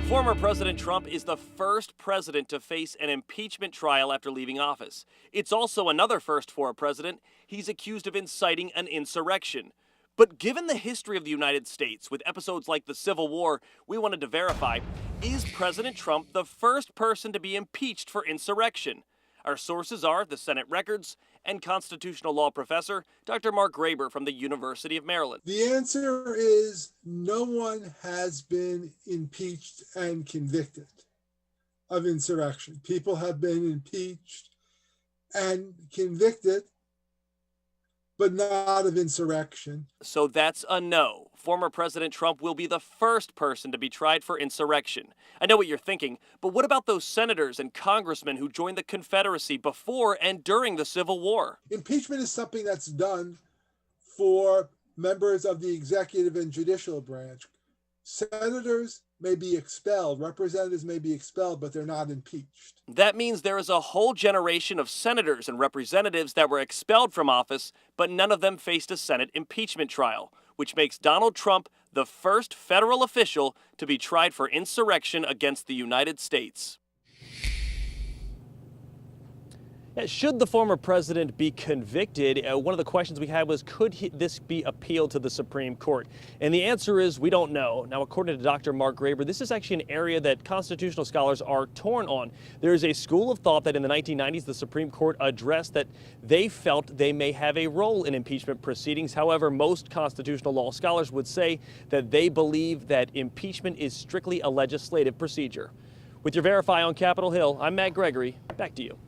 Former President Trump is the first president to face an impeachment trial after leaving office. It's also another first for a president. He's accused of inciting an insurrection. But given the history of the United States, with episodes like the Civil War, we wanted to verify, is President Trump the first person to be impeached for insurrection? Our sources are the Senate records and constitutional law professor Dr. Mark Graber from the University of Maryland. The answer is no one has been impeached and convicted of insurrection. People have been impeached and convicted, but not of insurrection. So that's a no. Former President Trump will be the first person to be tried for insurrection. I know what you're thinking, but what about those senators and congressmen who joined the Confederacy before and during the Civil War? Impeachment is something that's done for members of the executive and judicial branch. Senators may be expelled, representatives may be expelled, but they're not impeached. That means there is a whole generation of senators and representatives that were expelled from office, but none of them faced a Senate impeachment trial, which makes Donald Trump the first federal official to be tried for insurrection against the United States. Should the former president be convicted? One of the questions we had was, could this be appealed to the Supreme Court? And the answer is, we don't know. Now, according to Dr. Mark Graber, this is actually an area that constitutional scholars are torn on. There is a school of thought that in the 1990s, the Supreme Court addressed that they felt they may have a role in impeachment proceedings. However, most constitutional law scholars would say that they believe that impeachment is strictly a legislative procedure. With your Verify on Capitol Hill, I'm Matt Gregory. Back to you.